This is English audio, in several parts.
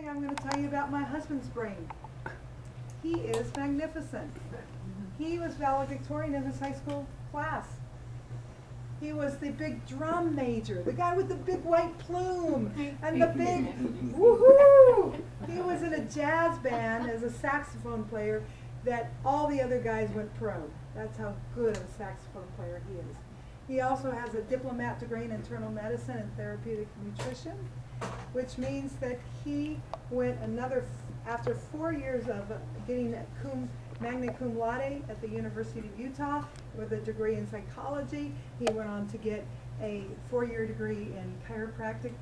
I'm going to tell you about my husband's brain. He is magnificent. He was valedictorian in his high school class. He was the big drum major, the guy with the big white plume and the big woohoo! He was in a jazz band as a saxophone player that all the other guys went pro. That's how good of a saxophone player he is. He also has a diplomat degree in internal medicine and therapeutic nutrition, which means that he went after 4 years of getting a magna cum laude at the University of Utah with a degree in psychology. He went on to get a 4-year degree in chiropractic,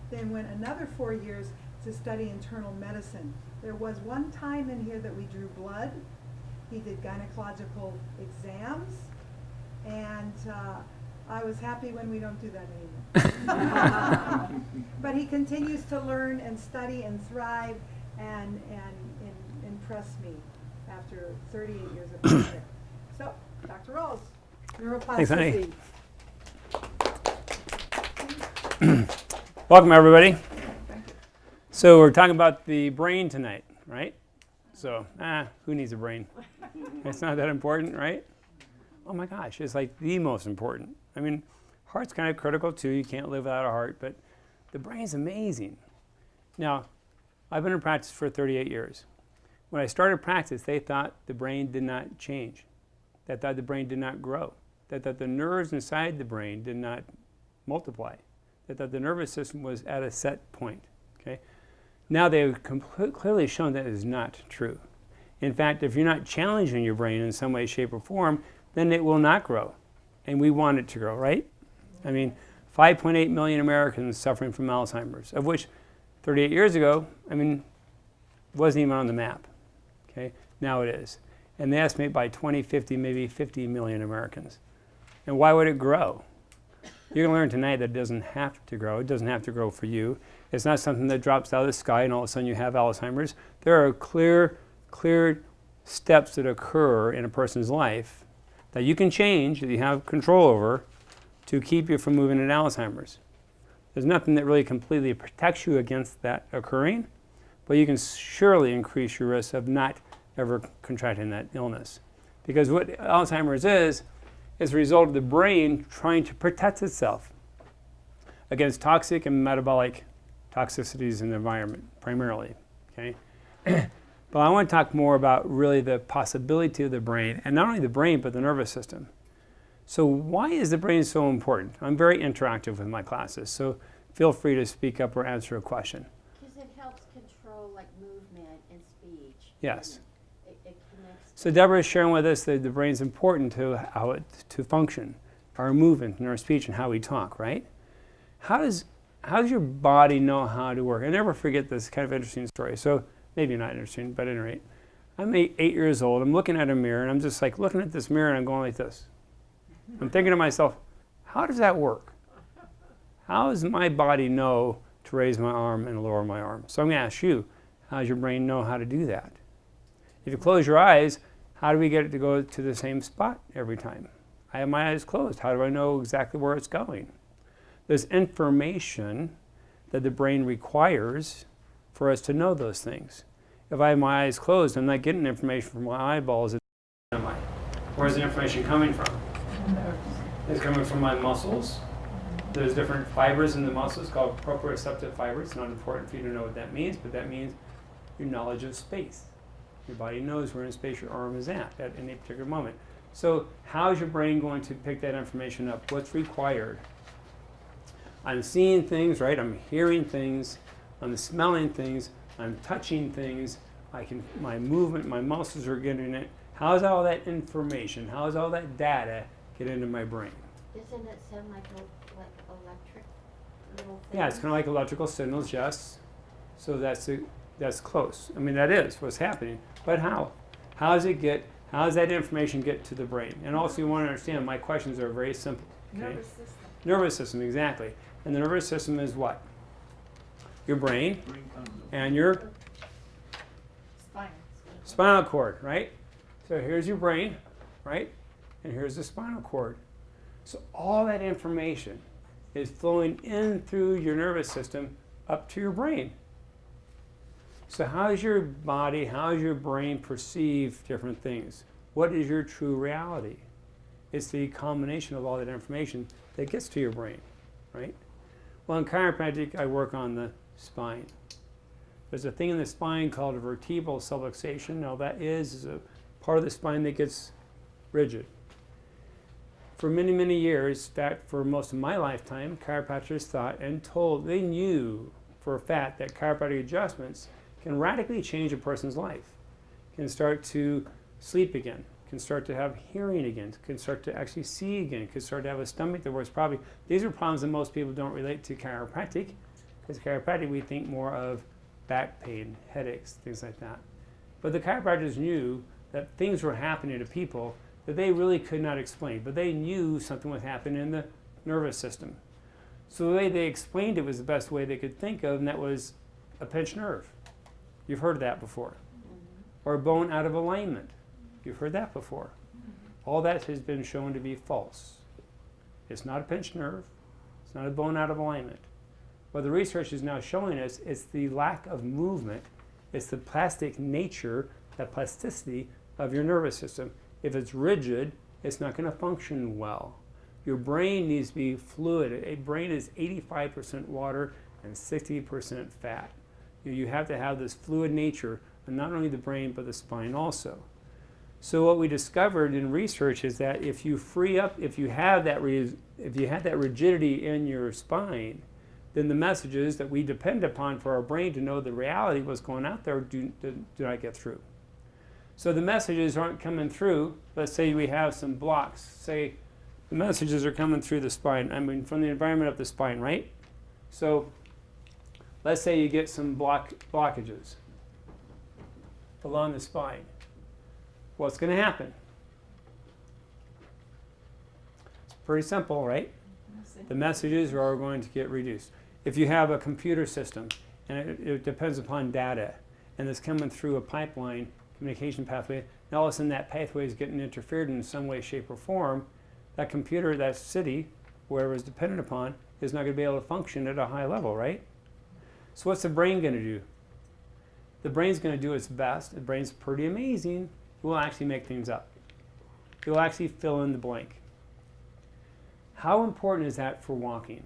then went another 4 years to study internal medicine. There was one time in here that we drew blood. He did gynecological exams, and I was happy when we don't do that anymore. But he continues to learn and study and thrive and impress me after 38 years of being here. So, Dr. Rawls, Neuroplasticity. Thanks, Welcome, everybody. So we're talking about the brain tonight, right? So, who needs a brain? It's not that important, right? Oh my gosh, it's like the most important. I mean, heart's kind of critical too. You can't live without a heart, but the brain's amazing. Now, I've been in practice for 38 years. When I started practice, they thought the brain did not change. They thought the brain did not grow. They thought the nerves inside the brain did not multiply. They thought the nervous system was at a set point. Okay? Now they've clearly shown that is not true. In fact, if you're not challenging your brain in some way, shape, or form, then it will not grow. And we want it to grow, right? I mean, 5.8 million Americans suffering from Alzheimer's, of which 38 years ago, wasn't even on the map. Okay? Now it is. And they estimate by 2050, maybe 50 million Americans. And why would it grow? You're going to learn tonight that it doesn't have to grow. It doesn't have to grow for you. It's not something that drops out of the sky and all of a sudden you have Alzheimer's. There are clear steps that occur in a person's life that you can change, that you have control over, to keep you from moving into Alzheimer's. There's nothing that really completely protects you against that occurring, but you can surely increase your risk of not ever contracting that illness. Because what Alzheimer's is a result of the brain trying to protect itself against toxic and metabolic toxicities in the environment, primarily. Okay? But I want to talk more about really the possibility of the brain, and not only the brain, but the nervous system. So why is the brain so important? I'm very interactive with my classes, so feel free to speak up or answer a question. Because it helps control like movement and speech. Yes. And it connects. So Deborah is sharing with us that the brain is important to how it to function, our movement and our speech and how we talk, right? How does your body know how to work? I never forget this kind of interesting story. So maybe not interesting, but at any rate, I'm 8 years old. I'm looking at a mirror, and I'm just like looking at this mirror, and I'm going like this. I'm thinking to myself, how does that work? How does my body know to raise my arm and lower my arm? So I'm going to ask you, how does your brain know how to do that? If you close your eyes, how do we get it to go to the same spot every time? I have my eyes closed. How do I know exactly where it's going? There's information that the brain requires for us to know those things. If I have my eyes closed, I'm not getting information from my eyeballs. Where's the information coming from? It's coming from my muscles. There's different fibers in the muscles called proprioceptive fibers. It's not important for you to know what that means, but that means your knowledge of space. Your body knows where in space your arm is at any particular moment. So how is your brain going to pick that information up? What's required? I'm seeing things, right? I'm hearing things. I'm smelling things. I'm touching things. My movement, my muscles are getting it. How is all that information? How is all that data get into my brain? Doesn't it sound like electric little things? Yeah, it's kind of like electrical signals, yes. So that's close. That is what's happening. But how? How does that information get to the brain? And also you want to understand, my questions are very simple. Okay? Nervous system. Nervous system, exactly. And the nervous system is what? Your brain and your spinal cord, right? So here's your brain, right? And here's the spinal cord. So all that information is flowing in through your nervous system up to your brain. So how does your body, how does your brain perceive different things? What is your true reality? It's the combination of all that information that gets to your brain, right? Well, in chiropractic, I work on the spine. There's a thing in the spine called a vertebral subluxation. Now that is a part of the spine that gets rigid. For many, many years, in fact, for most of my lifetime, chiropractors thought and told, they knew for a fact that chiropractic adjustments can radically change a person's life, can start to sleep again, can start to have hearing again, can start to actually see again, can start to have a stomach that works properly. These are problems that most people don't relate to chiropractic, because chiropractic we think more of back pain, headaches, things like that. But the chiropractors knew that things were happening to people that they really could not explain, but they knew something was happening in the nervous system. So the way they explained it was the best way they could think of, and that was a pinched nerve. You've heard of that before. Or a bone out of alignment. You've heard that before. All that has been shown to be false. It's not a pinched nerve. It's not a bone out of alignment. What the research is now showing us, it's the lack of movement. It's the plastic nature, that plasticity of your nervous system. If it's rigid, it's not going to function well. Your brain needs to be fluid. A brain is 85% water and 60% fat. You have to have this fluid nature, and not only the brain, but the spine also. So what we discovered in research is that if you free up, if you have that rigidity in your spine, then the messages that we depend upon for our brain to know the reality what's going out there do not get through. So the messages aren't coming through. Let's say we have some blocks. Say the messages are coming through the spine. I mean, from the environment of the spine, right? So let's say you get some blockages along the spine. What's going to happen? It's pretty simple, right? The messages are going to get reduced. If you have a computer system, and it depends upon data, and it's coming through a pipeline, communication pathway, and all of a sudden that pathway is getting interfered in some way, shape, or form, that computer, that city, wherever it's dependent upon, is not going to be able to function at a high level, right? So what's the brain going to do? The brain's going to do its best. The brain's pretty amazing. It will actually make things up. It will actually fill in the blank. How important is that for walking?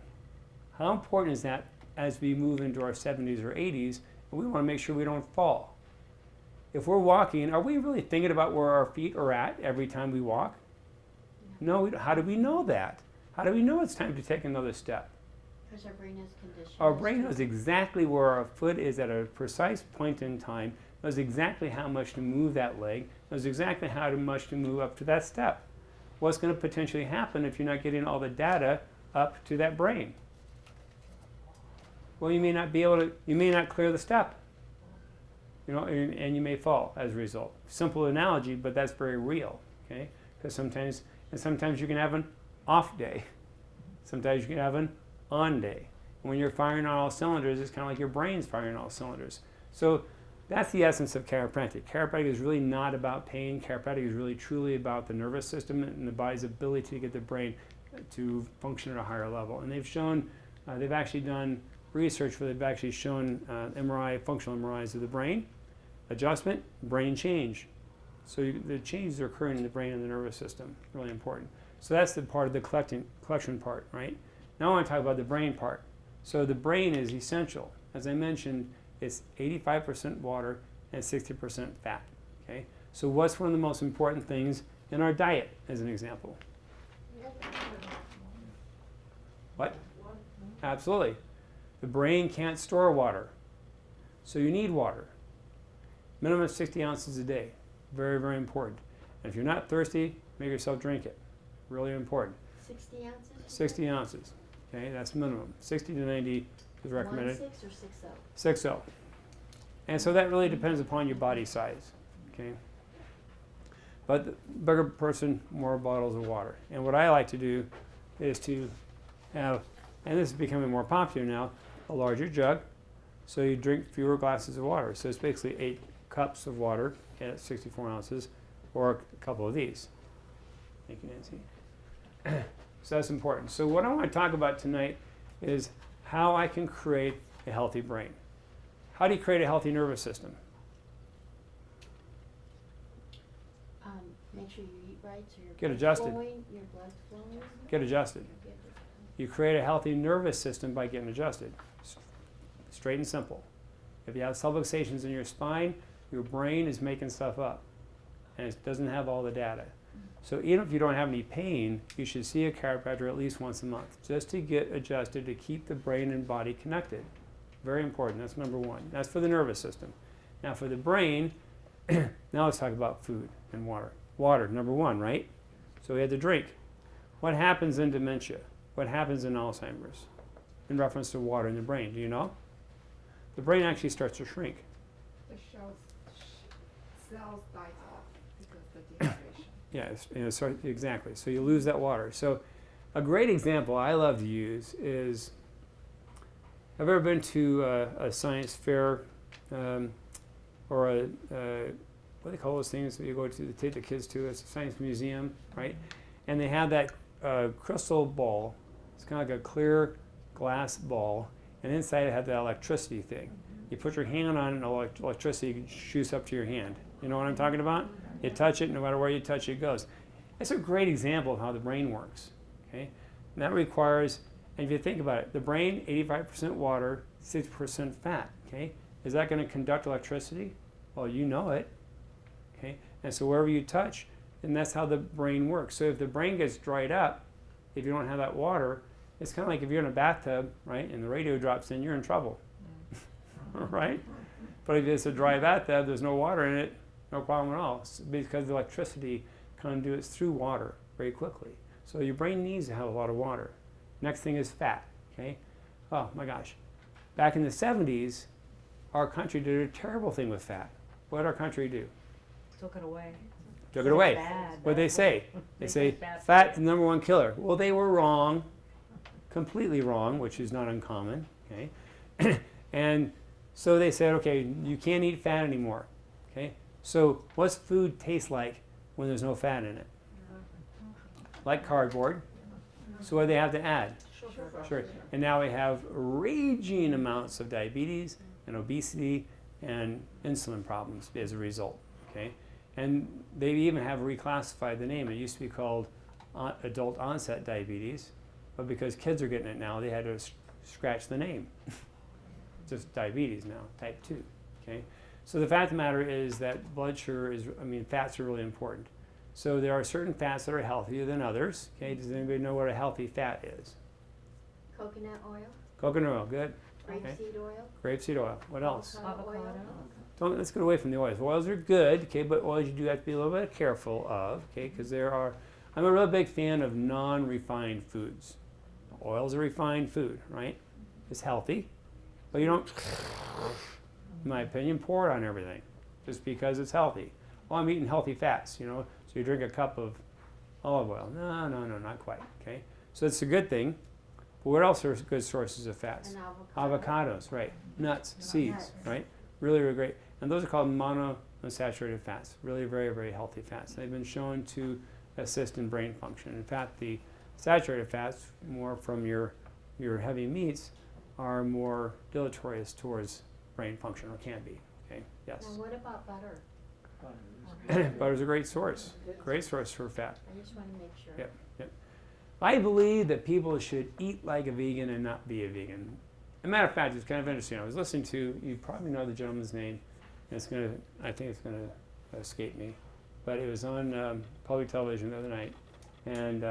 How important is that as we move into our 70s or 80s, and we want to make sure we don't fall? If we're walking, are we really thinking about where our feet are at every time we walk? No. How do we know that? How do we know it's time to take another step? Because our brain is conditioned. Our brain knows exactly where our foot is at a precise point in time, knows exactly how much to move that leg, knows exactly how much to move up to that step. What's going to potentially happen if you're not getting all the data up to that brain? Well, you may not be able to, you may not clear the step, and you may fall as a result. Simple analogy, but that's very real, okay? Because sometimes you can have an off day. Sometimes you can have an on day. When you're firing on all cylinders, it's kind of like your brain's firing on all cylinders. So that's the essence of chiropractic. Chiropractic is really not about pain. Chiropractic is really truly about the nervous system and the body's ability to get the brain to function at a higher level. And they've shown, they've actually done research where they've actually shown MRI, functional MRIs of the brain, adjustment, brain change. So the changes are occurring in the brain and the nervous system, really important. So that's the part of the collection part, right? Now I want to talk about the brain part. So the brain is essential. As I mentioned, it's 85% water and 60% fat, okay? So what's one of the most important things in our diet, as an example? What? Absolutely. The brain can't store water, so you need water. Minimum 60 ounces a day. Very, very important. And if you're not thirsty, make yourself drink it. Really important. 60 ounces? 60 ounces. Okay, that's minimum. 60 to 90 is recommended. 1.6 or 6.0? 6.0. And so that really depends upon your body size. Okay. But the bigger person, more bottles of water. And what I like to do is to have, and this is becoming more popular now, a larger jug. So you drink fewer glasses of water. So it's basically 8 cups of water at 64 ounces, or a couple of these. Thank you, Nancy. So that's important. So what I want to talk about tonight is how I can create a healthy brain. How do you create a healthy nervous system? Make sure you eat right, so Get adjusted. your blood's flowing. Get adjusted. You create a healthy nervous system by getting adjusted. Straight and simple. If you have subluxations in your spine, your brain is making stuff up, and it doesn't have all the data. So even if you don't have any pain, you should see a chiropractor at least once a month, just to get adjusted, to keep the brain and body connected. Very important. That's number one. That's for the nervous system. Now for the brain, now let's talk about food and water. Water, number one, right? So we had to drink. What happens in dementia? What happens in Alzheimer's in reference to water in the brain? Do you know? The brain actually starts to shrink. The cells dies off because of the dehydration. Yeah, so exactly. So you lose that water. So a great example I love to use is, have you ever been to a science fair or a what do they call those things that you go to take the kids to? It's a science museum, right? And they have that crystal ball. It's kind of like a clear glass ball, and inside it has that electricity thing. You put your hand on it, and electricity shoots up to your hand. You know what I'm talking about? You touch it, no matter where you touch it, it goes. It's a great example of how the brain works. Okay, and that requires, and if you think about it, the brain, 85% water, 6% fat. Okay, is that going to conduct electricity? Well, you know it. Okay, and so wherever you touch, and that's how the brain works. So if the brain gets dried up, if you don't have that water, it's kind of like if you're in a bathtub, right, and the radio drops in, you're in trouble, right? But if it's a dry bathtub, there's no water in it, no problem at all, it's because the electricity conduits through water very quickly. So your brain needs to have a lot of water. Next thing is fat, okay? Oh my gosh. Back in the 70s, our country did a terrible thing with fat. What did our country do? Took it away. Took it away. Bad. What they say? They say fat's fat's the number one killer. Well, they were wrong, completely wrong, which is not uncommon. Okay, and so they said, okay, you can't eat fat anymore. Okay, so what's food taste like when there's no fat in it? Like cardboard. So what do they have to add? Sure. And now we have raging amounts of diabetes and obesity and insulin problems as a result. Okay. And they even have reclassified the name. It used to be called adult onset diabetes, but because kids are getting it now, they had to scratch the name. Just diabetes now, type 2. Okay? So the fact of the matter is that blood sugar is, fats are really important. So there are certain fats that are healthier than others. Okay? Does anybody know what a healthy fat is? Coconut oil, Coconut oil, good. grapeseed oil, Grapeseed oil. What else? avocado oil. Let's get away from the oils. Oils are good, okay, but oils you do have to be a little bit careful of, okay, because I'm a real big fan of non-refined foods. Oils are refined food, right? It's healthy, but you don't, in my opinion, pour it on everything just because it's healthy. Oh, I'm eating healthy fats, so you drink a cup of olive oil. No, not quite, okay? So it's a good thing, but what else are good sources of fats? And avocado. Avocados, right? Nuts, seeds, right? Really, really great. And those are called monounsaturated fats, really very, very healthy fats. They've been shown to assist in brain function. In fact, the saturated fats, more from your heavy meats, are more deleterious towards brain function, or can be. Okay, yes. Now what about butter? Butter's a great source for fat. I just want to make sure. Yep. I believe that people should eat like a vegan and not be a vegan. As a matter of fact, it's kind of interesting. I was listening to, you probably know the gentleman's name, and I think it's going to escape me, but it was on public television the other night, and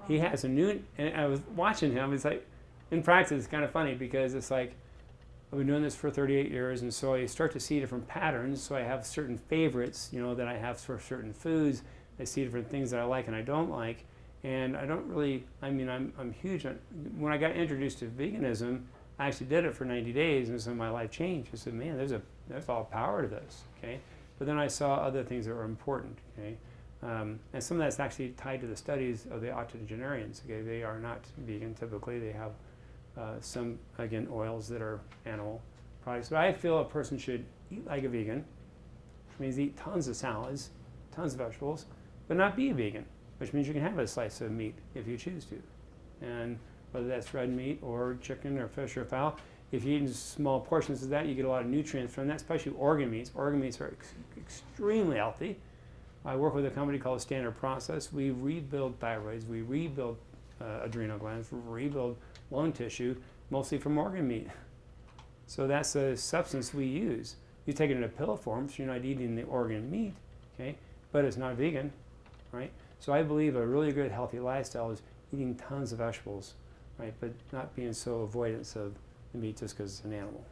he has a new, and I was watching him. It's like, in practice, it's kind of funny because it's like, I've been doing this for 38 years, and so I start to see different patterns. So I have certain favorites, that I have for certain foods. I see different things that I like and I don't like, and I don't really. I'm huge on. When I got introduced to veganism, I actually did it for 90 days, and so my life changed. I said, man, there's all power to this. Okay, but then I saw other things that were important. Okay. And some of that's actually tied to the studies of the octogenarians. Okay, they are not vegan typically. They have some, again, oils that are animal products. But I feel a person should eat like a vegan, which means eat tons of salads, tons of vegetables, but not be a vegan, which means you can have a slice of meat if you choose to. And whether that's red meat or chicken or fish or fowl. If you eat small portions of that, you get a lot of nutrients from that, especially organ meats. Organ meats are extremely healthy. I work with a company called Standard Process. We rebuild thyroids, we rebuild adrenal glands, we rebuild lung tissue, mostly from organ meat. So that's a substance we use. You take it in a pill form, so you're not eating the organ meat, okay? But it's not vegan, right? So I believe a really good healthy lifestyle is eating tons of vegetables, right? But not being so avoidance of the meat just because it's an animal.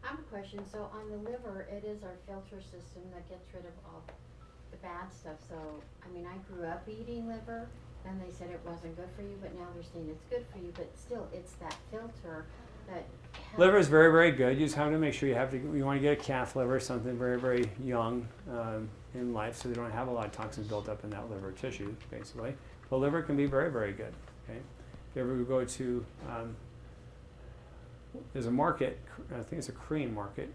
I have a question. So on the liver, it is our filter system that gets rid of all the bad stuff. So, I mean, I grew up eating liver, and they said it wasn't good for you, but now they're saying it's good for you. But still, it's that filter that helps. Liver is very, very good. You just have to make sure you want to get a calf liver, something very, very young in life, so they don't have a lot of toxins built up in that liver tissue, basically. But liver can be very, very good. Okay, if you ever go to there's a market, I think it's a Korean market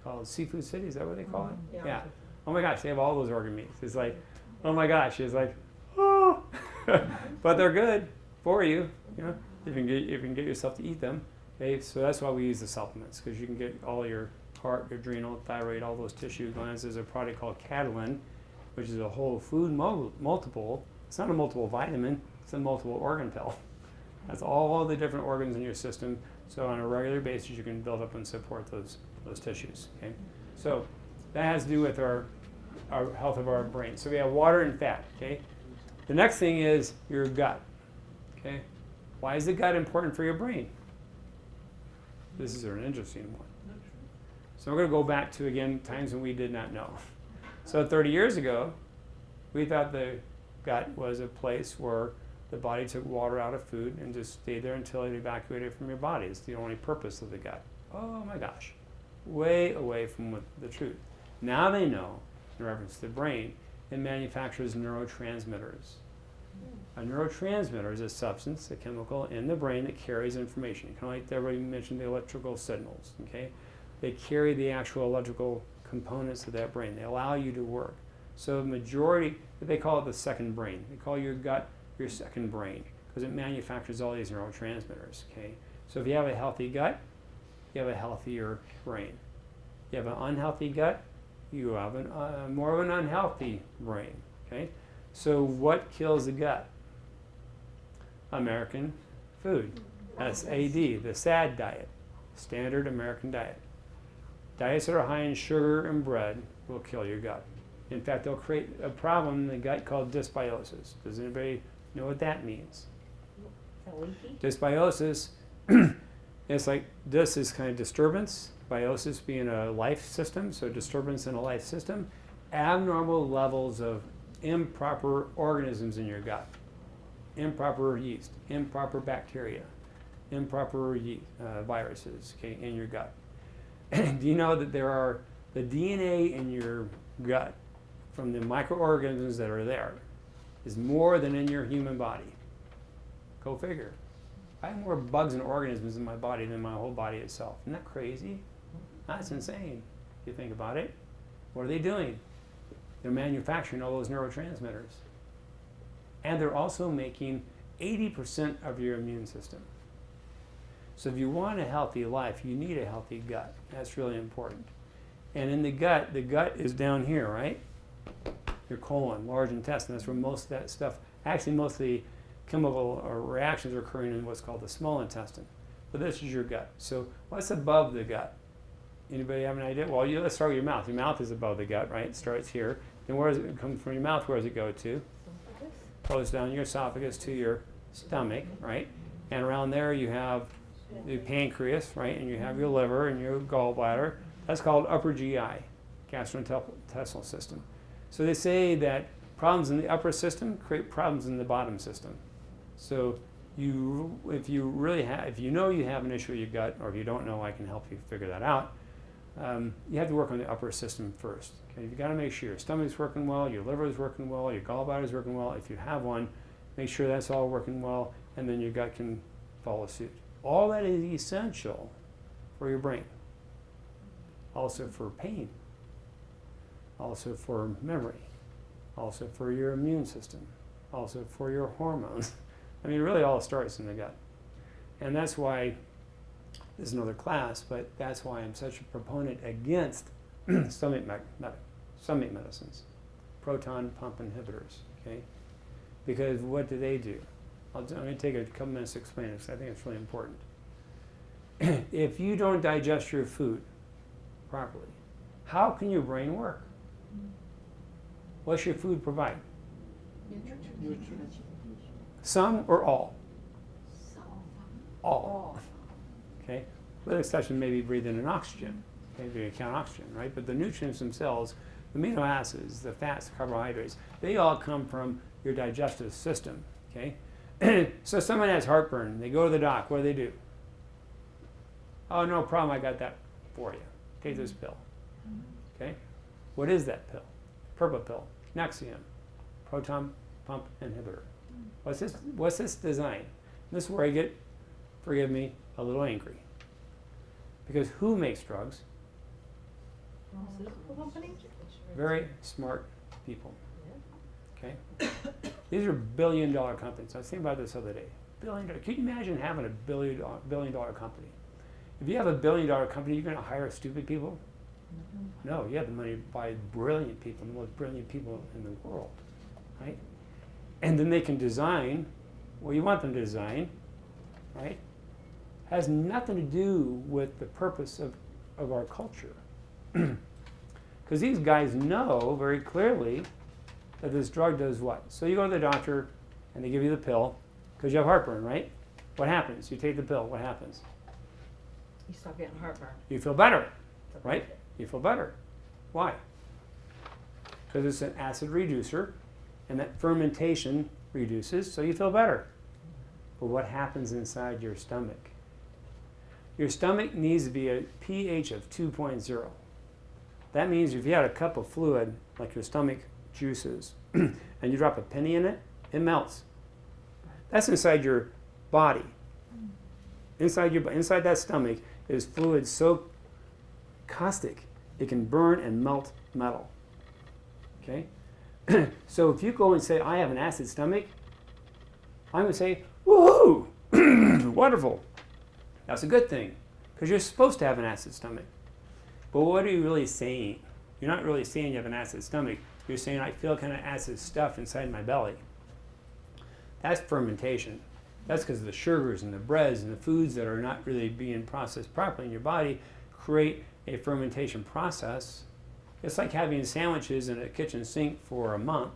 called Seafood City. Is that what they call it? Yeah. Oh my gosh, they have all those organ meats. It's like, oh my gosh, it's like, oh, but they're good for you. You know, if you can get yourself to eat them. Okay, so that's why we use the supplements, because you can get all your heart, your adrenal, thyroid, all those tissue glands. There's a product called Catalin, which is a whole food multiple. It's not a multiple vitamin, it's a multiple organ pill. That's all the different organs in your system. So on a regular basis, you can build up and support those tissues. Okay, so that has to do with our health of our brain. So we have water and fat. Okay, the next thing is your gut. Okay, why is the gut important for your brain? This is an interesting one. So we're going to go back to, again, times when we did not know. So 30 years ago, we thought the gut was a place where the body took water out of food and just stayed there until it evacuated from your body. It's the only purpose of the gut. Oh my gosh. Way away from the truth. Now they know, in reference to the brain, it manufactures neurotransmitters. A neurotransmitter is a substance, a chemical in the brain that carries information. Kind of like everybody mentioned the electrical signals, okay? They carry the actual electrical components of that brain. They allow you to work. So the majority, they call it the second brain. They call your gut your second brain because it manufactures all these neurotransmitters, okay? So if you have a healthy gut, you have a healthier brain. You have an unhealthy gut, you have more of an unhealthy brain, okay? So what kills the gut? American food. SAD, the SAD diet, standard American diet. Diets that are high in sugar and bread will kill your gut. In fact, they'll create a problem in the gut called dysbiosis. Does anybody know what that means? Dysbiosis, it's like dys is kind of disturbance, biosis being a life system, so disturbance in a life system, abnormal levels of improper organisms in your gut. Improper yeast, improper bacteria, improper viruses, okay, in your gut. Do you know that there are the DNA in your gut from the microorganisms that are there is more than in your human body? Go figure. I have more bugs and organisms in my body than my whole body itself. Isn't that crazy? That's insane if you think about it. What are they doing? They're manufacturing all those neurotransmitters. And they're also making 80% of your immune system. So if you want a healthy life, you need a healthy gut. That's really important. And in the gut is down here, right? Your colon, large intestine. That's where most of that stuff, actually most of the chemical reactions are occurring in what's called the small intestine. But this is your gut. So what's above the gut? Anybody have an idea? Well, let's start with your mouth. Your mouth is above the gut, right? It starts here. Then where does it come from your mouth? Where does it go to? Goes down your esophagus to your stomach, right? And around there you have the pancreas, right? And you have your liver and your gallbladder. That's called upper GI, gastrointestinal system. So they say that problems in the upper system create problems in the bottom system. So if you know you have an issue with your gut, or if you don't know, I can help you figure that out. You have to work on the upper system first. Okay? You've got to make sure your stomach's working well, your liver is working well, your gallbladder is working well. If you have one, make sure that's all working well, and then your gut can follow suit. All that is essential for your brain. Also for pain. Also for memory. Also for your immune system. Also for your hormones. I mean, really all starts in the gut. And that's why, this is another class, but that's why I'm such a proponent against stomach medicines, proton pump inhibitors, okay? Because what do they do? I'm going to take a couple minutes to explain this. I think it's really important. If you don't digest your food properly, how can your brain work? What's your food provide? Some or all? All. Okay? With the exception maybe breathing in oxygen. Okay, you count oxygen, right? But the nutrients themselves, the amino acids, the fats, the carbohydrates, they all come from your digestive system. Okay? So someone has heartburn, they go to the doc, what do? Oh, no problem, I got that for you. Take this pill. Okay? What is that pill? Purple pill, Nexium, proton pump inhibitor. What's this design? This is where I get, forgive me, a little angry. Because who makes drugs? Very smart people. Okay? These are billion-dollar companies. I was thinking about this the other day. Can you imagine having a billion-dollar company? If you have a billion-dollar company, you're going to hire stupid people? No, you have the money to buy brilliant people, the most brilliant people in the world, right? And then they can design what you want them to design, right? Has nothing to do with the purpose of our culture. Because these guys know very clearly that this drug does what? So you go to the doctor and they give you the pill because you have heartburn, right? What happens? You take the pill, what happens? You stop getting heartburn. You feel better, right? You feel better. Why? Because it's an acid reducer and that fermentation reduces, so you feel better. But what happens inside your stomach? Your stomach needs to be a pH of 2.0. That means if you had a cup of fluid, like your stomach juices, and you drop a penny in it, it melts. That's inside your body. Inside that stomach is fluid so caustic it can burn and melt metal. Okay? So if you go and say, I have an acid stomach, I'm going to say, woohoo! Wonderful. That's a good thing, because you're supposed to have an acid stomach. But what are you really saying? You're not really saying you have an acid stomach. You're saying, I feel kind of acid stuff inside my belly. That's fermentation. That's because the sugars and the breads and the foods that are not really being processed properly in your body create a fermentation process. It's like having sandwiches in a kitchen sink for a month,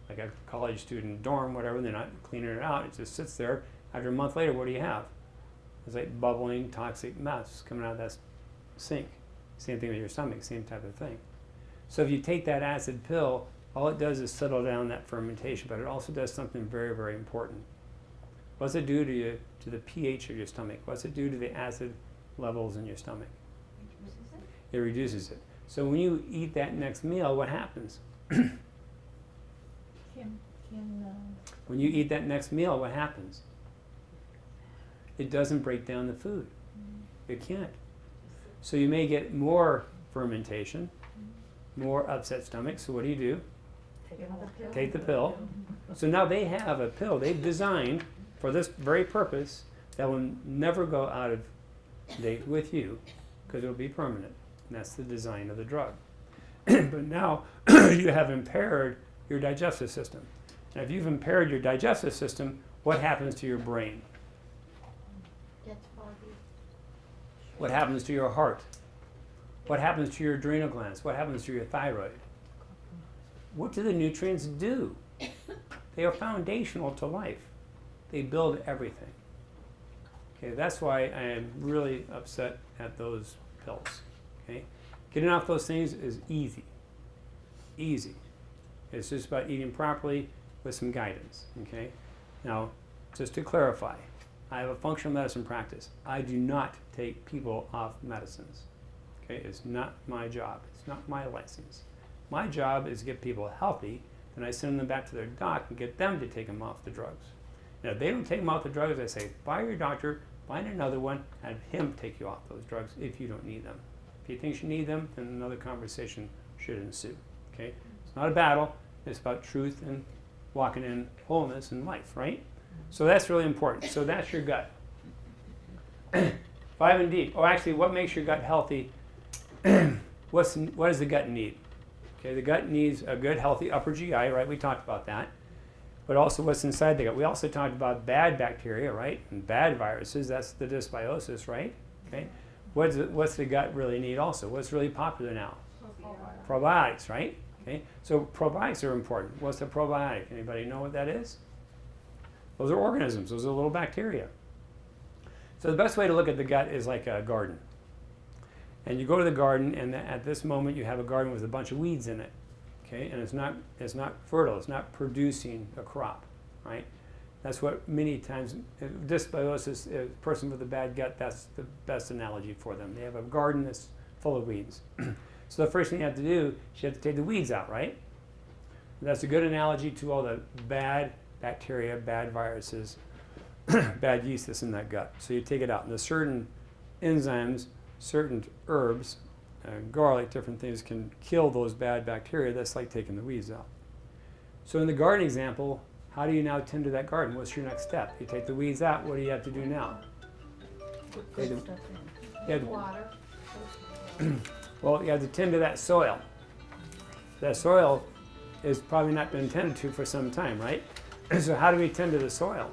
like a college student dorm, whatever, they're not cleaning it out. It just sits there. After a month later, what do you have? It's like bubbling, toxic mess coming out of that sink. Same thing with your stomach, same type of thing. So if you take that acid pill, all it does is settle down that fermentation, but it also does something very, very important. What's it do to you, to the pH of your stomach? What's it do to the acid levels in your stomach? It reduces it. So when you eat that next meal, what happens? When you eat that next meal, what happens? It doesn't break down the food. It can't. So you may get more fermentation, more upset stomach. So what do? Take the pill. So now they have a pill they've designed for this very purpose that will never go out of date with you because it will be permanent. And that's the design of the drug. But now you have impaired your digestive system. And if you've impaired your digestive system, what happens to your brain? Gets foggy. What happens to your heart? What happens to your adrenal glands? What happens to your thyroid? What do the nutrients do? They are foundational to life. They build everything. Okay, that's why I am really upset at those pills. Okay, getting off those things is easy. Easy. It's just about eating properly with some guidance. Okay. Now, just to clarify, I have a functional medicine practice. I do not take people off medicines. Okay, it's not my job. It's not my license. My job is to get people healthy, then I send them back to their doc and get them to take them off the drugs. Now, if they don't take them off the drugs, I say, fire your doctor, find another one, have him take you off those drugs if you don't need them. If he thinks you need them, then another conversation should ensue. Okay? It's not a battle. It's about truth and walking in wholeness in life, right? So that's really important. So that's your gut. Vitamin D. Oh, actually, what makes your gut healthy? What does the gut need? Okay, the gut needs a good, healthy upper GI, right? We talked about that. But also what's inside the gut. We also talked about bad bacteria, right? And bad viruses. That's the dysbiosis, right? Okay. What's the gut really need also? What's really popular now? Probiotics, right? Okay. So probiotics are important. What's a probiotic? Anybody know what that is? Those are organisms. Those are little bacteria. So the best way to look at the gut is like a garden. And you go to the garden, and at this moment you have a garden with a bunch of weeds in it. Okay, and it's not fertile. It's not producing a crop, right? That's what many times dysbiosis, a person with a bad gut, that's the best analogy for them. They have a garden that's full of weeds. So the first thing you have to do is you have to take the weeds out, right? And that's a good analogy to all the bad bacteria, bad viruses, bad yeast that's in that gut. So you take it out. And there's certain enzymes, certain herbs, garlic, different things can kill those bad bacteria. That's like taking the weeds out. So in the garden example, how do you now tend to that garden? What's your next step? You take the weeds out. What do you have to do now? Put stuff in. You have to- Water. well, you have to tend to that soil. That soil is probably not been tended to for some time, right? So how do we tend to the soil?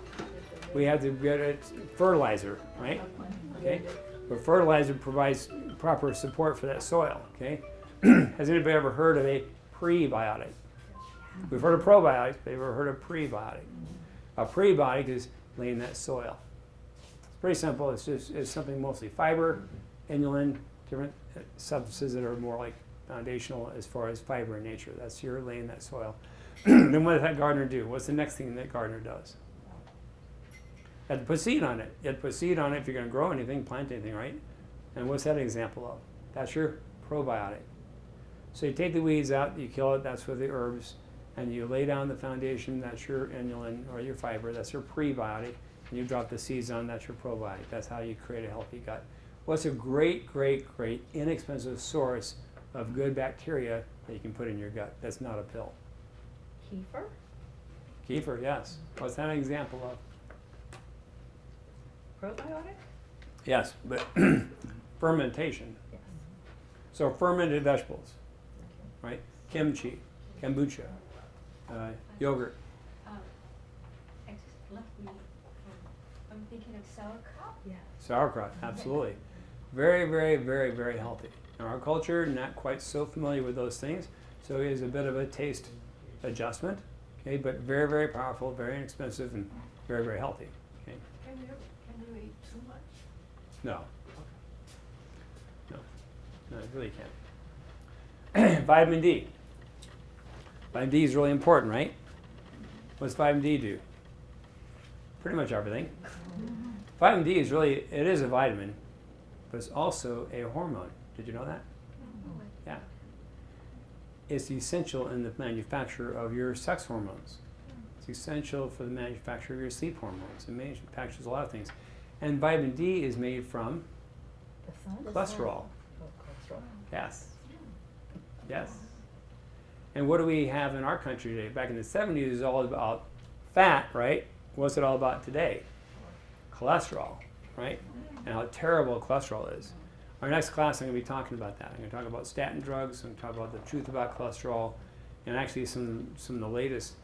We have to get it fertilizer, right? Okay. But fertilizer provides proper support for that soil, okay? Has anybody ever heard of a prebiotic? We've heard of probiotics, but have you ever heard of prebiotic? A prebiotic is laying that soil. It's pretty simple. It's something mostly fiber, inulin, different substances that are more like foundational as far as fiber in nature. That's you're laying that soil. Then what does that gardener do? What's the next thing that gardener does? You have to put seed on it. You have to put seed on it if you're going to grow anything, plant anything, right? And what's that an example of? That's your probiotic. So you take the weeds out, you kill it, that's with the herbs, and you lay down the foundation, that's your inulin or your fiber, that's your prebiotic, and you drop the seeds on, that's your probiotic. That's how you create a healthy gut. What's a great, great, great inexpensive source of good bacteria that you can put in your gut? That's not a pill. Kefir? Kefir, yes. What's that an example of? Probiotic? Yes, but fermentation. Yes. So fermented vegetables, right? Kimchi, kombucha, yogurt. It just left me. I'm thinking of sauerkraut. Yeah. Sauerkraut, absolutely. Very, very, very, very healthy. In our culture, not quite so familiar with those things, so it is a bit of a taste adjustment, okay, but very, very powerful, very inexpensive, and very, very healthy. Okay. Can you eat too much? No. No, it really can't. Vitamin D. Vitamin D is really important, right? What's vitamin D do? Pretty much everything. Vitamin D is really, it is a vitamin, but it's also a hormone. Did you know that? Yeah. It's essential in the manufacture of your sex hormones. It's essential for the manufacture of your sleep hormones. It manufactures a lot of things. And vitamin D is made from The sun? cholesterol. Oh, cholesterol. Yes. Yes. And what do we have in our country today? Back in the 70s, it was all about fat, right? What's it all about today? Cholesterol, right? And how terrible cholesterol is. Our next class, I'm going to be talking about that. I'm going to talk about statin drugs. I'm going to talk about the truth about cholesterol, and actually some of the latest.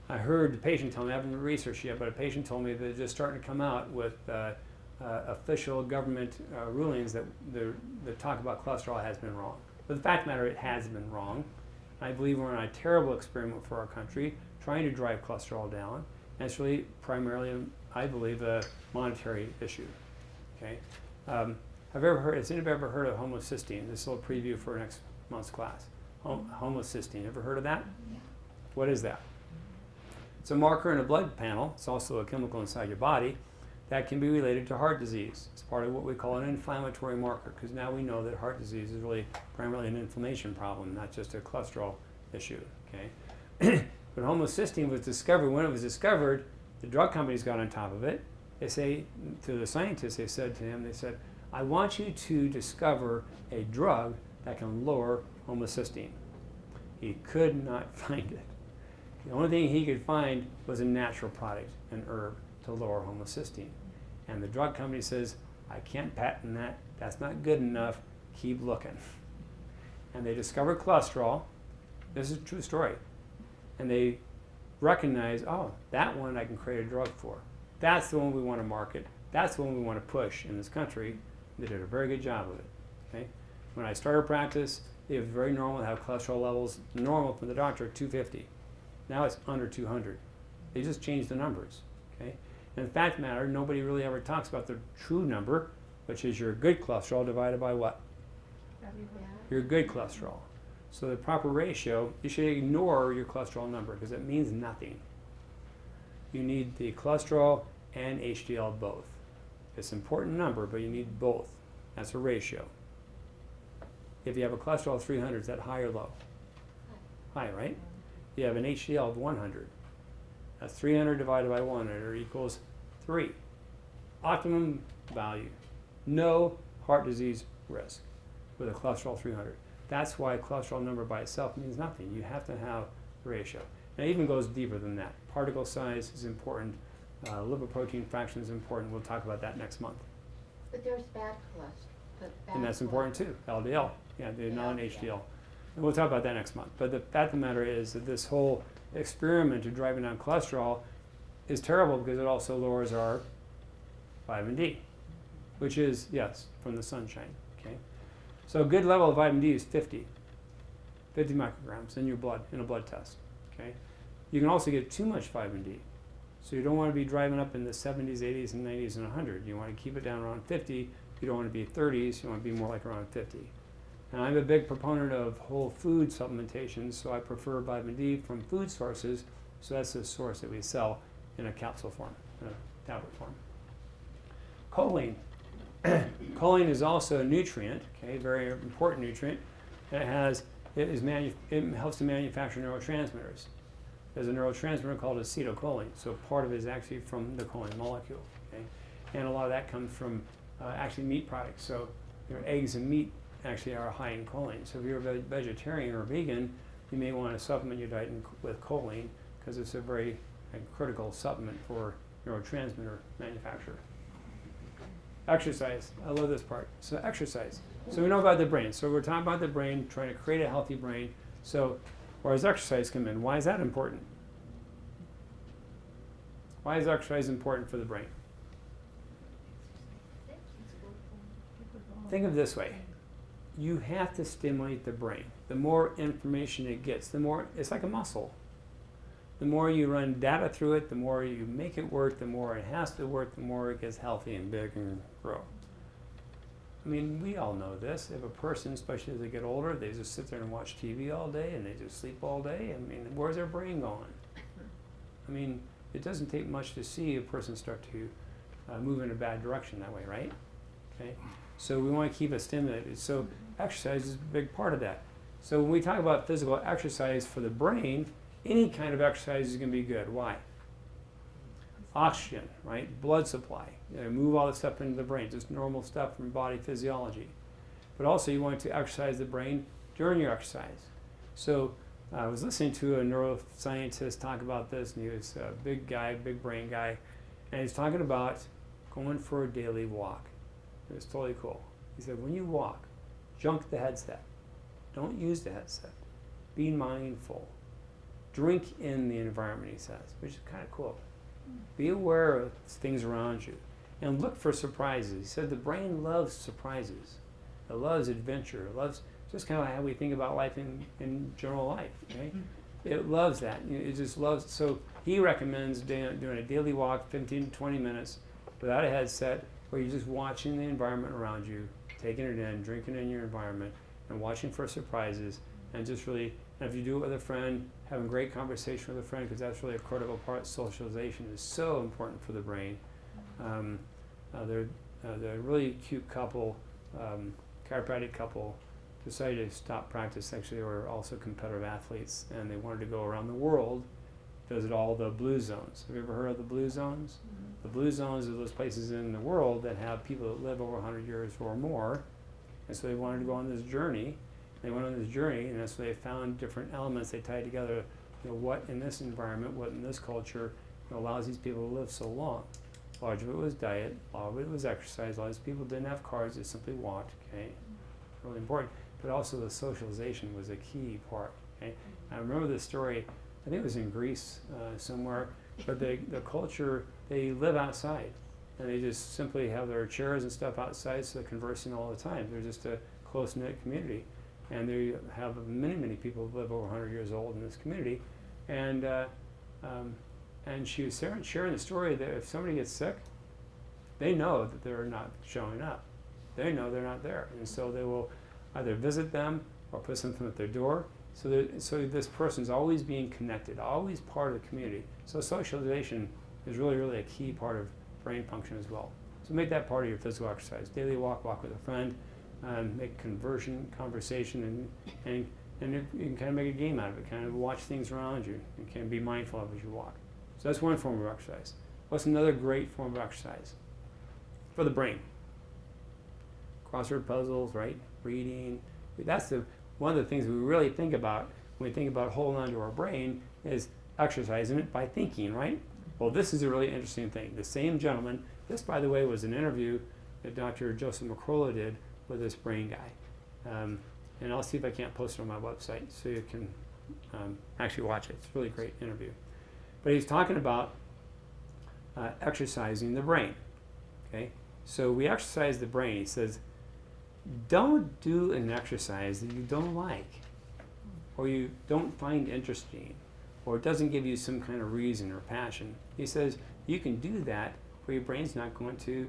I heard the patient tell me, I haven't researched yet, but a patient told me they're just starting to come out with official government rulings that the talk about cholesterol has been wrong. But the fact of the matter, it has been wrong. I believe we're on a terrible experiment for our country, trying to drive cholesterol down. And it's really primarily, I believe, a monetary issue. Okay. Has anybody ever heard of homocysteine? This is a little preview for next month's class. Homocysteine, ever heard of that? Yeah. What is that? It's a marker in a blood panel. It's also a chemical inside your body that can be related to heart disease. It's part of what we call an inflammatory marker, because now we know that heart disease is really primarily an inflammation problem, not just a cholesterol issue. Okay. But homocysteine was discovered. When it was discovered, the drug companies got on top of it. They say to the scientists, they said to him, they said, I want you to discover a drug that can lower homocysteine. He could not find it. The only thing he could find was a natural product, an herb, to lower homocysteine. And the drug company says, I can't patent that. That's not good enough. Keep looking. And they discovered cholesterol. This is a true story. And they recognize, oh, that one I can create a drug for. That's the one we want to market. That's the one we want to push in this country. They did a very good job of it. Okay? When I started practice, it was very normal to have cholesterol levels, normal for the doctor, 250. Now it's under 200. They just changed the numbers. Okay? And the fact of the matter, nobody really ever talks about the true number, which is your good cholesterol divided by what? Yeah. Your good cholesterol. So the proper ratio, you should ignore your cholesterol number because it means nothing. You need the cholesterol and HDL both. It's an important number, but you need both. That's a ratio. If you have a cholesterol of 300, is that high or low? High, right? You have an HDL of 100. That's 300 divided by 100 equals 3. Optimum value. No heart disease risk with a cholesterol 300. That's why cholesterol number by itself means nothing. You have to have the ratio. And it even goes deeper than that. Particle size is important. Lipoprotein fraction is important. We'll talk about that next month. But there's bad cholesterol. And that's important too. LDL, yeah, the non-HDL. And we'll talk about that next month. But the fact of the matter is that this whole experiment of driving down cholesterol is terrible because it also lowers our vitamin D, which is, yes, from the sunshine. Okay, so a good level of vitamin D is 50 micrograms in your blood, in a blood test. Okay, you can also get too much vitamin D. So you don't want to be driving up in the 70s, 80s, and 90s, and 100. You want to keep it down around 50. You don't want to be 30s. You want to be more like around 50. And I'm a big proponent of whole food supplementation, so I prefer vitamin D from food sources. So that's the source that we sell in a capsule form, in a tablet form. Choline. Choline is also a nutrient, okay, very important nutrient. And it helps to manufacture neurotransmitters. There's a neurotransmitter called acetylcholine, so part of it is actually from the choline molecule. Okay? And a lot of that comes from actually meat products. So eggs and meat actually are high in choline. So if you're a vegetarian or vegan, you may want to supplement your diet with choline because it's a very critical supplement for neurotransmitter manufacture. Exercise. I love this part. So exercise. So we know about the brain. So we're talking about the brain, trying to create a healthy brain. So where does exercise come in? Why is that important? Why is exercise important for the brain? Think of it this way. You have to stimulate the brain. The more information it gets, the more, it's like a muscle. The more you run data through it, the more you make it work, the more it has to work, the more it gets healthy and big and grow. I mean, we all know this. If a person, especially as they get older, they just sit there and watch TV all day and they just sleep all day, I mean, where's their brain going? I mean, it doesn't take much to see a person start to move in a bad direction that way, right? Okay. So we want to keep it stimulated. So exercise is a big part of that. So when we talk about physical exercise for the brain, any kind of exercise is going to be good. Why? Oxygen, right? Blood supply. Move all the stuff into the brain, just normal stuff from body physiology. But also you want to exercise the brain during your exercise. So I was listening to a neuroscientist talk about this, and he was a big guy, big brain guy, and he's talking about going for a daily walk. It was totally cool. He said, when you walk, junk the headset. Don't use the headset. Be mindful. Drink in the environment, he says, which is kind of cool. Be aware of things around you and look for surprises. He said the brain loves surprises. It loves adventure. It loves just kind of how we think about life in general life. Okay? It loves that. It just loves. So he recommends doing a daily walk, 15 to 20 minutes, without a headset, where you're just watching the environment around you, taking it in, drinking in your environment, and watching for surprises, and just really, and if you do it with a friend, having great conversation with a friend, because that's really a critical part. Socialization is so important for the brain. They're a really cute couple, chiropractic couple, decided to stop practice. Actually, they were also competitive athletes, and they wanted to go around the world, visit all the blue zones. Have you ever heard of the blue zones? Mm-hmm. The blue zones are those places in the world that have people that live over 100 years or more, and so they wanted to go on this journey. They went on this journey, and that's where they found different elements they tied together. What in this environment, what in this culture allows these people to live so long. A large of it was diet. A lot of it was exercise. A lot of people didn't have cars. They simply walked. Okay, really important. But also the socialization was a key part. Okay, I remember the story. I think it was in Greece somewhere. But the culture, they live outside. And they just simply have their chairs and stuff outside, so they're conversing all the time. They're just a close-knit community. And they have many people who live over 100 years old in this community. And she was sharing the story that if somebody gets sick, they know that they're not showing up. They know they're not there. And so they will either visit them or put something at their door. So this person's always being connected, always part of the community. So socialization is really a key part of brain function as well. So make that part of your physical exercise. Daily walk with a friend, make conversation, and you can kind of make a game out of it. Kind of watch things around you and can be mindful of as you walk. So that's one form of exercise. What's another great form of exercise for the brain? Crossword puzzles, right? Reading. That's one of the things we really think about when we think about holding on to our brain is exercising it by thinking, right? Well, this is a really interesting thing. The same gentleman, this, by the way, was an interview that Dr. Joseph McCullough did with this brain guy. And I'll see if I can't post it on my website so you can actually watch it. It's a really great interview. But he's talking about exercising the brain. Okay? So we exercise the brain. He says, don't do an exercise that you don't like or you don't find interesting or it doesn't give you some kind of reason or passion. He says you can do that where your brain's not going to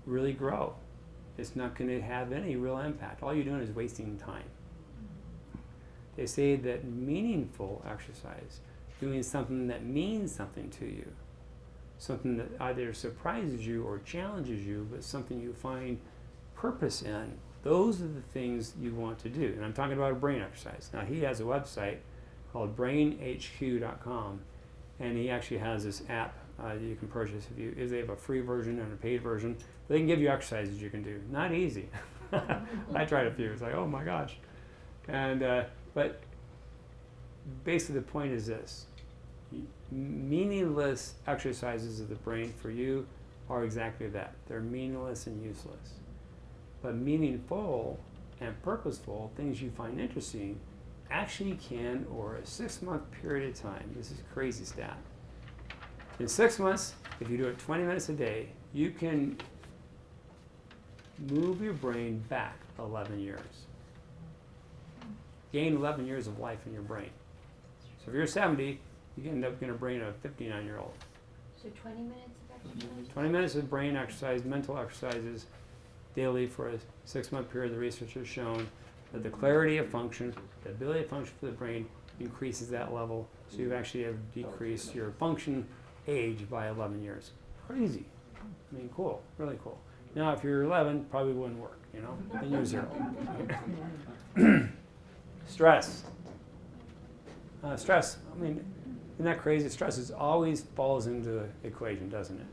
really grow. It's not going to have any real impact. All you're doing is wasting time. They say that meaningful exercise, doing something that means something to you, something that either surprises you or challenges you, but something you find purpose in, those are the things you want to do. And I'm talking about a brain exercise. Now, he has a website called brainhq.com, and he actually has this app that you can purchase if they have a free version and a paid version. They can give you exercises you can do. Not easy. I tried a few. It's like, oh my gosh. And but basically the point is this. Meaningless exercises of the brain for you are exactly that. They're meaningless and useless. But meaningful and purposeful, things you find interesting, actually can, over a 6-month period of time, this is a crazy stat. In 6 months, if you do it 20 minutes a day, you can move your brain back 11 years. Gain 11 years of life in your brain. So if you're 70, you can end up getting a brain of a 59-year-old. So 20 minutes of exercise? 20 minutes of brain exercise, mental exercises daily for a 6-month period. The research has shown that the clarity of function, the ability to function for the brain increases that level. So you actually have decreased your function age by 11 years. Crazy. I mean, cool. Really cool. Now, if you're 11, probably wouldn't work, you know? Then you're 0. Stress. Stress, I mean, isn't that crazy? Stress always falls into the equation, doesn't it?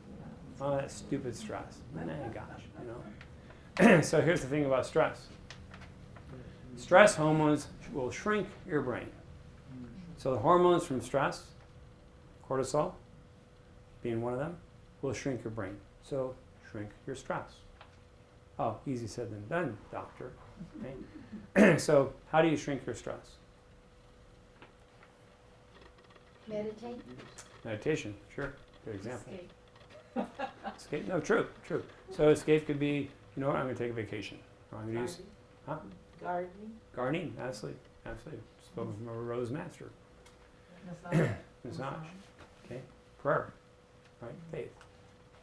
Oh, that stupid stress. Man, gosh, you know? So here's the thing about stress. Stress hormones will shrink your brain. So the hormones from stress, cortisol, being one of them, will shrink your brain. So shrink your stress. Oh, easy said than done, doctor. Okay? So how do you shrink your stress? Meditate? Meditation, sure. Good example. Escape. Escape? No, true. So escape could be, you know what, I'm going to take a vacation. Or I'm going to use, Gardening. gardening, absolutely. Spoken from a rose master. Massage. Okay. Prayer. Right? Faith.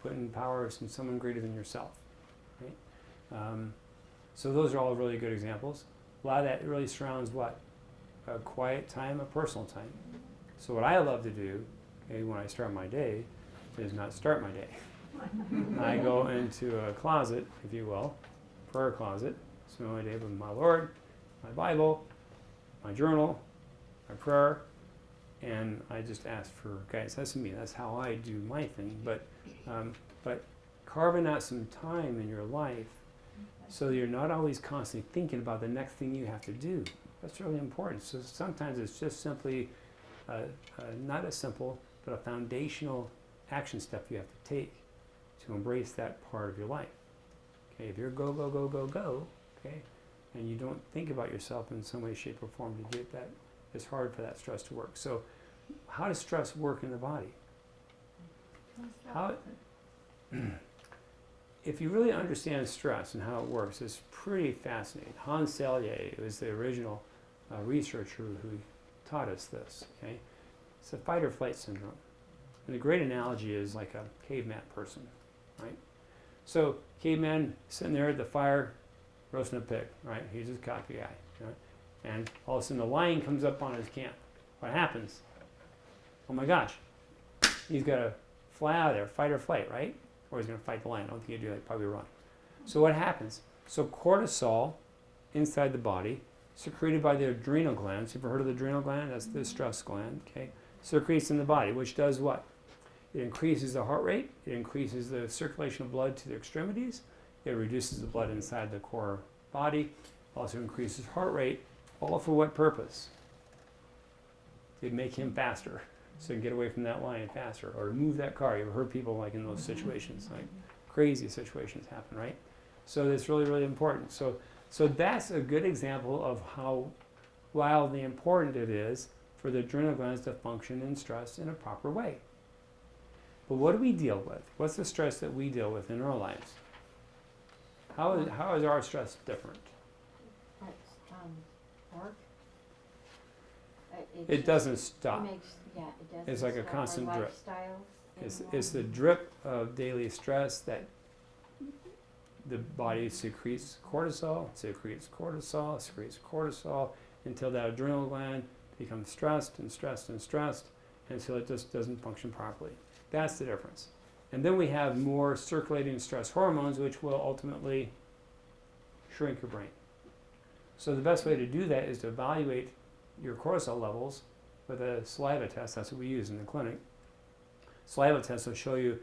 Putting power in someone greater than yourself. Right? So those are all really good examples. A lot of that really surrounds what? A quiet time, a personal time. So what I love to do, okay, when I start my day, is not start my day. I go into a closet, if you will, prayer closet, spend my day with my Lord, my Bible, my journal, my prayer, and I just ask for guidance. That's me. That's how I do my thing. But carving out some time in your life so you're not always constantly thinking about the next thing you have to do. That's really important. So sometimes it's just simply not a simple, but a foundational action step you have to take to embrace that part of your life. Okay, if you're go, go, go, go, go, okay, and you don't think about yourself in some way, shape, or form to get that, it's hard for that stress to work. So how does stress work in the body? How, if you really understand stress and how it works, it's pretty fascinating. Hans Selye was the original researcher who taught us this. Okay, it's a fight or flight syndrome, and a great analogy is like a caveman person, right? So caveman sitting there at the fire, roasting a pig, right? He's just a cocky guy, right? And all of a sudden the lion comes up on his camp. What happens? Oh my gosh, he's got to fly out of there, fight or flight, right? Or he's going to fight the lion. I don't think he'd do that, probably run. So what happens? So cortisol inside the body, secreted by the adrenal glands. You've ever heard of the adrenal gland? That's the stress gland, okay? Secretes in the body, which does what? It increases the heart rate, it increases the circulation of blood to the extremities, it reduces the blood inside the core body, also increases heart rate, all for what purpose? To make him faster, so he can get away from that lion faster, or move that car. You've heard people like in those situations, like crazy situations happen, right? So it's really, really important. So that's a good example of how wildly important it is for the adrenal glands to function in stress in a proper way. But what do we deal with? What's the stress that we deal with in our lives? How is our stress different? Work. It doesn't stop. It doesn't. It's like a stop. constant Our drip. lifestyles It's the drip of daily stress that the body secretes cortisol, until that adrenal gland becomes stressed and stressed and stressed until it just doesn't function properly. That's the difference. And then we have more circulating stress hormones, which will ultimately shrink your brain. So the best way to do that is to evaluate your cortisol levels with a saliva test. That's what we use in the clinic. Saliva tests will show you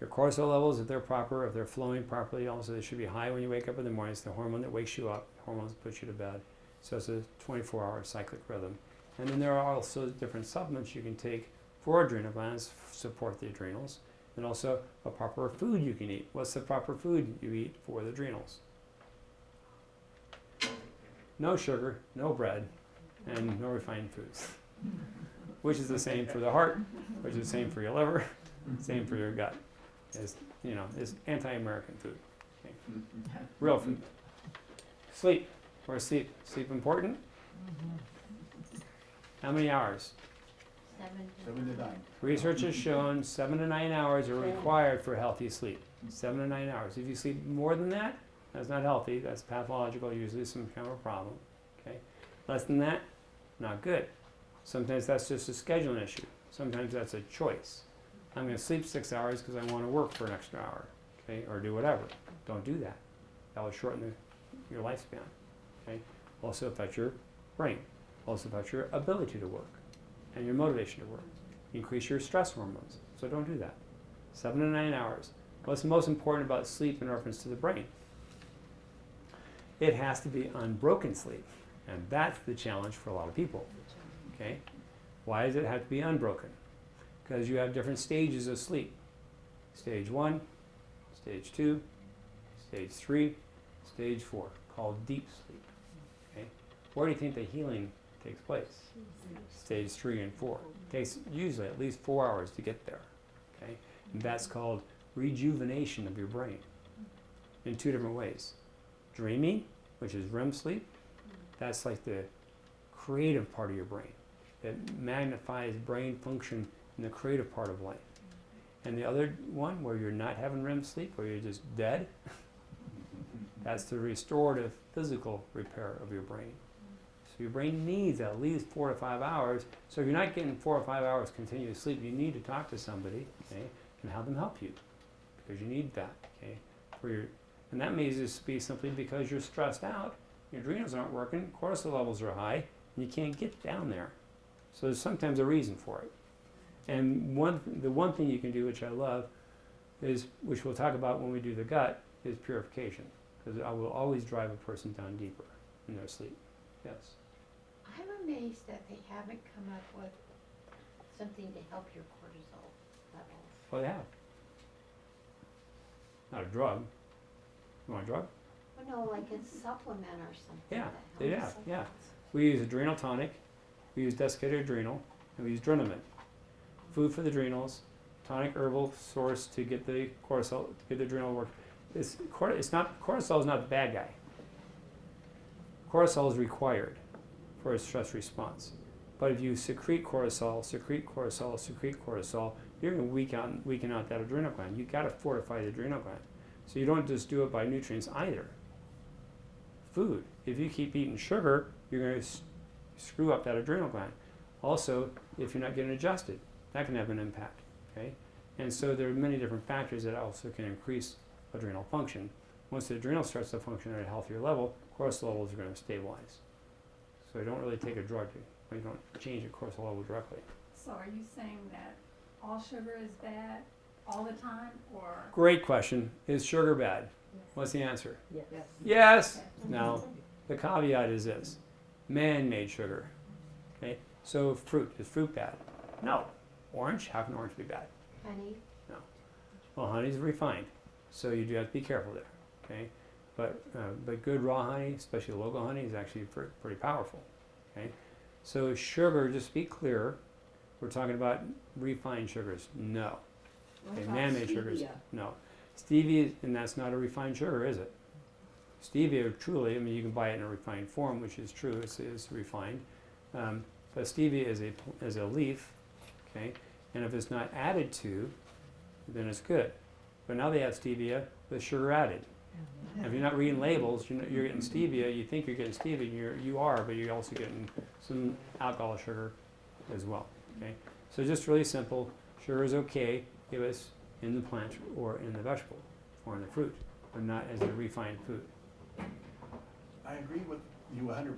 your cortisol levels, if they're proper, if they're flowing properly. Also, they should be high when you wake up in the morning. It's the hormone that wakes you up, hormones that put you to bed. So it's a 24-hour cyclic rhythm. And then there are also different supplements you can take for adrenal glands, support the adrenals, and also a proper food you can eat. What's the proper food you eat for the adrenals? No sugar, no bread, and no refined foods. Which is the same for the heart, which is the same for your liver, same for your gut. It's anti-American food. Okay. Real food. Sleep. Where's sleep? Sleep important? How many hours? 7 to 9. Research has shown 7 to 9 hours are required for healthy sleep. 7 to 9 hours. If you sleep more than that, that's not healthy. That's pathological, usually some kind of a problem. Okay. Less than that, not good. Sometimes that's just a scheduling issue. Sometimes that's a choice. I'm going to sleep 6 hours because I want to work for an extra hour, okay, or do whatever. Don't do that. That will shorten your lifespan. Okay. Also affect your brain. Also affect your ability to work and your motivation to work. Increase your stress hormones. So don't do that. 7 to 9 hours. What's most important about sleep in reference to the brain? It has to be unbroken sleep, and that's the challenge for a lot of people. Okay, why does it have to be unbroken? Because you have different stages of sleep. Stage 1, stage 2, stage 3, stage 4, called deep sleep. Okay, where do you think the healing takes place? Stage 3 and 4. It takes usually at least 4 hours to get there. Okay, and that's called rejuvenation of your brain in 2 different ways. Dreaming, which is REM sleep, that's like the creative part of your brain. It magnifies brain function in the creative part of life. And the other one, where you're not having REM sleep, where you're just dead, that's the restorative physical repair of your brain. So your brain needs at least 4 to 5 hours. So if you're not getting 4 or 5 hours continuous sleep, you need to talk to somebody, okay, and have them help you, because you need that, okay, and that may just be simply because you're stressed out, your adrenals aren't working, cortisol levels are high, and you can't get down there. So there's sometimes a reason for it. And the one thing you can do, which I love, is, which we'll talk about when we do the gut, is purification. Because I will always drive a person down deeper in their sleep. Yes? I'm amazed that they haven't come up with something to help your cortisol levels. Well, they have. not a drug. You want a drug? Well, no, like a supplement or something. Yeah, that they helps have, supplements. yeah. We use adrenal tonic, we use desiccated adrenal, and we use Drenamine. Food for the adrenals, tonic herbal source to get the cortisol, to get the adrenal work. Cortisol is not the bad guy. Cortisol is required for a stress response. But if you secrete cortisol, you're going to weaken out that adrenal gland. You've got to fortify the adrenal gland. So you don't just do it by nutrients either. Food. If you keep eating sugar, you're going to screw up that adrenal gland. Also, if you're not getting adjusted, that can have an impact. Okay? And so there are many different factors that also can increase adrenal function. Once the adrenal starts to function at a healthier level, cortisol levels are going to stabilize. So you don't really take a drug. You don't change your cortisol level directly. So are you saying that all sugar is bad all the time, or? Great question. Is sugar bad? What's the answer? Yes. Yes. Now, the caveat is this. Man-made sugar. Okay? So fruit. Is fruit bad? No. Orange? How can orange be bad? Honey, Well, honey's refined. So you do have to be careful there. Okay? But good raw honey, especially local honey, is actually pretty powerful. Okay? So sugar, just to be clear, we're talking about refined sugars. No. Okay, man-made sugars. No. Stevia, and that's not a refined sugar, is it? Stevia, truly, I mean, you can buy it in a refined form, which is true, it's refined. But stevia is a leaf, okay? And if it's not added to, then it's good. But now they have stevia with sugar added. If you're not reading labels, you're getting stevia, you think you're getting stevia, you are, but you're also getting some alcohol sugar as well, okay? So just really simple, sugar is okay if it's in the plant or in the vegetable or in the fruit, but not as a refined food. I agree with you 100%,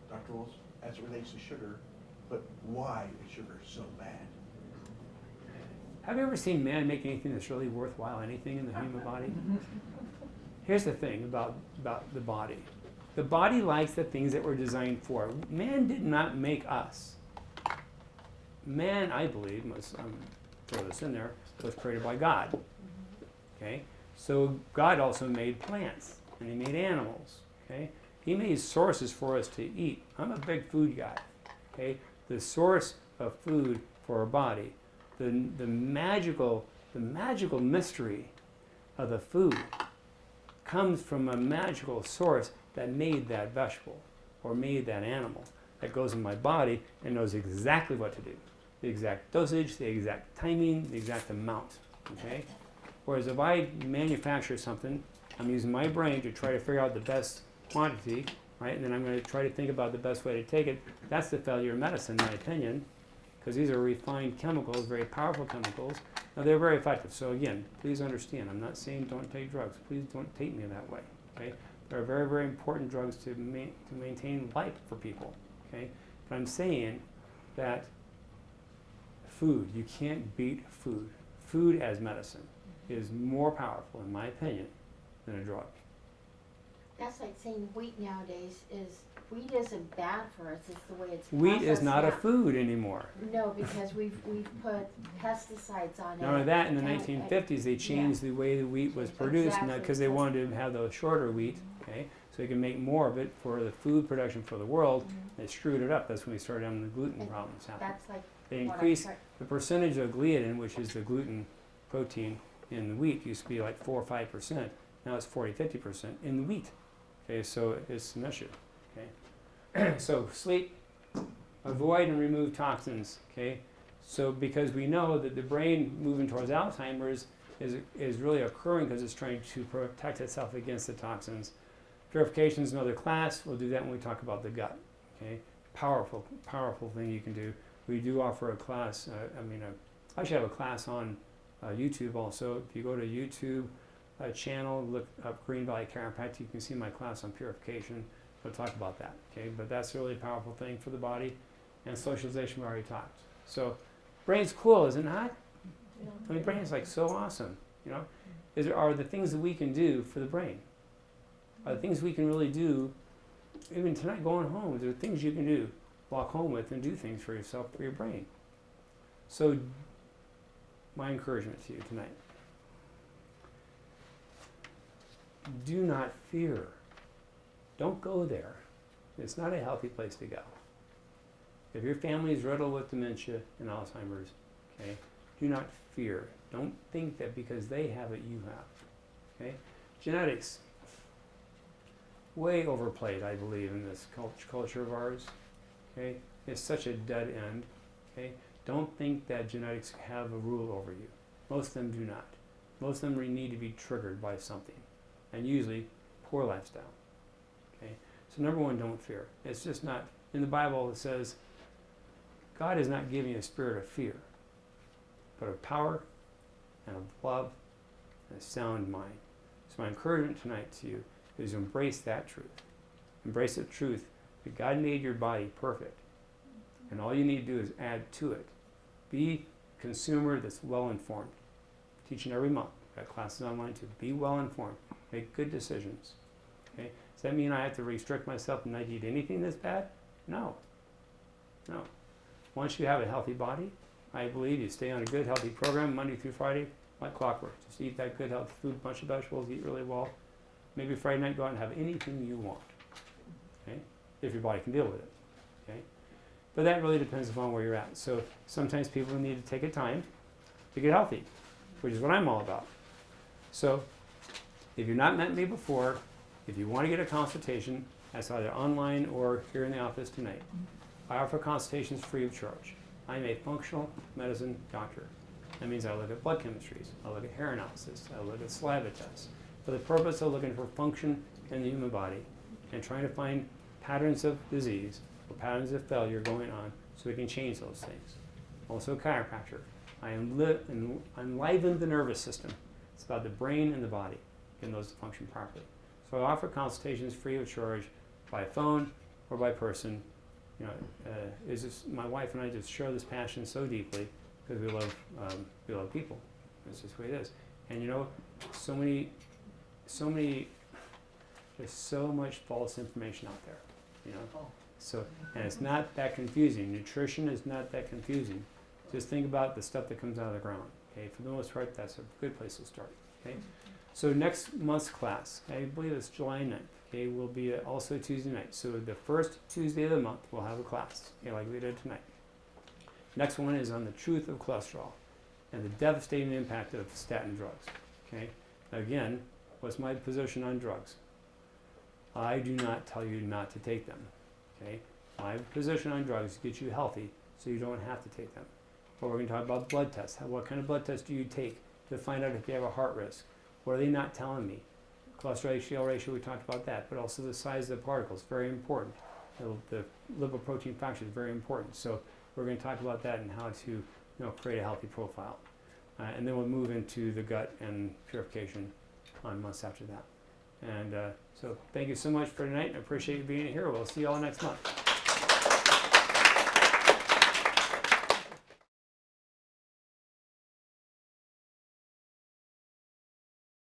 Dr. Wills, as it relates to sugar, but why is sugar so bad? Have you ever seen man make anything that's really worthwhile, anything in the human body? Here's the thing about the body. The body likes the things that we're designed for. Man did not make us. Man, I believe, must throw this in there, was created by God. Okay? So God also made plants, and he made animals. Okay? He made sources for us to eat. I'm a big food guy. Okay? The source of food for our body, the magical mystery of the food comes from a magical source that made that vegetable or made that animal that goes in my body and knows exactly what to do. The exact dosage, the exact timing, the exact amount. Okay? Whereas if I manufacture something, I'm using my brain to try to figure out the best quantity, right? And then I'm going to try to think about the best way to take it. That's the failure of medicine, in my opinion, because these are refined chemicals, very powerful chemicals. Now, they're very effective. So again, please understand, I'm not saying don't take drugs. Please don't take me that way, okay? There are very, very important drugs to maintain life for people, okay? But I'm saying that food, you can't beat food. Food as medicine is more powerful, in my opinion, than a drug. that's like saying wheat nowadays wheat isn't bad for us, it's the way it's Wheat is processed not a now. food anymore. No, because we've put pesticides on it. Not only that, in the and 1950s, they changed the way the wheat was produced Exactly. because they wanted to have the shorter wheat, okay? So they can make more of it for the food production for the world. They screwed it up. That's when we started having the gluten And problems happen. That's like They what I increased tried- the percentage of gliadin, which is the gluten protein in the wheat, used to be like 4 or 5%. Now it's 40, 50% in the wheat. Okay, so it's an issue. Okay, so sleep, avoid and remove toxins. Okay, so because we know that the brain moving towards Alzheimer's is really occurring because it's trying to protect itself against the toxins. Purification is another class. We'll do that when we talk about the gut. Okay, powerful thing you can do. We do offer a class. I actually have a class on YouTube also. If you go to YouTube channel, look up Green Valley Chiropractic, you can see my class on purification. We'll talk about that. Okay, but that's a really powerful thing for the body. And socialization, we already talked. So, brain's cool, is it not? I mean, brain is like so awesome. You know, are the things that we can do for the brain? Are the things we can really do? Even tonight, going home, there are things you can do. Walk home with and do things for yourself, for your brain. So, my encouragement to you tonight. do not fear. Don't go there. It's not a healthy place to go. If your family is riddled with dementia and Alzheimer's, okay, do not fear. Don't think that because they have it, you have. Okay? Genetics, way overplayed, I believe, in this culture of ours. Okay? It's such a dead end. Okay? Don't think that genetics have a rule over you. Most of them do not. Most of them need to be triggered by something, and usually poor lifestyle. Okay? So number one, don't fear. It's just not, in the Bible it says, God is not giving you a spirit of fear, but of power and of love and a sound mind. So my encouragement tonight to you is to embrace that truth. Embrace the truth that God made your body perfect, and all you need to do is add to it. Be a consumer that's well informed. Teaching every month. Got classes online too. Be well informed. Make good decisions. Okay? Does that mean I have to restrict myself and not eat anything that's bad? No. No. Once you have a healthy body, I believe you stay on a good, healthy program Monday through Friday, like clockwork. Just eat that good, healthy food, bunch of vegetables, eat really well. Maybe Friday night, go out and have anything you want. Okay? If your body can deal with it. Okay? But that really depends upon where you're at. So sometimes people need to take a time to get healthy, which is what I'm all about. So if you've not met me before, if you want to get a consultation, that's either online or here in the office tonight. I offer consultations free of charge. I'm a functional medicine doctor. That means I look at blood chemistries, I look at hair analysis, I look at saliva tests, for the purpose of looking for function in the human body and trying to find patterns of disease or patterns of failure going on so we can change those things. Also a chiropractor. I enliven the nervous system. It's about the brain and the body, getting those to function properly. So I offer consultations free of charge by phone or by person. You know, my wife and I just share this passion so deeply because we love people. That's just the way it is. And you know, there's so much false information out there. You know, so and it's not that confusing. Nutrition is not that confusing. Just think about the stuff that comes out of the ground. Okay, for the most part, that's a good place to start. Okay, so next month's class, I believe it's July 9th. Okay, will be also Tuesday night. So the first Tuesday of the month, we'll have a class. Okay, like we did tonight. Next one is on the truth of cholesterol and the devastating impact of statin drugs. Okay, again, what's my position on drugs? I do not tell you not to take them. Okay, my position on drugs is to get you healthy so you don't have to take them. But we're going to talk about blood tests. What kind of blood tests do you take to find out if you have a heart risk? What are they not telling me? Cholesterol HDL ratio, we talked about that, but also the size of the particles, very important. The lipoprotein fraction is very important. So we're going to talk about that and how to create a healthy profile. And then we'll move into the gut and purification on months after that. And so thank you so much for tonight. I appreciate you being here. We'll see you all next month.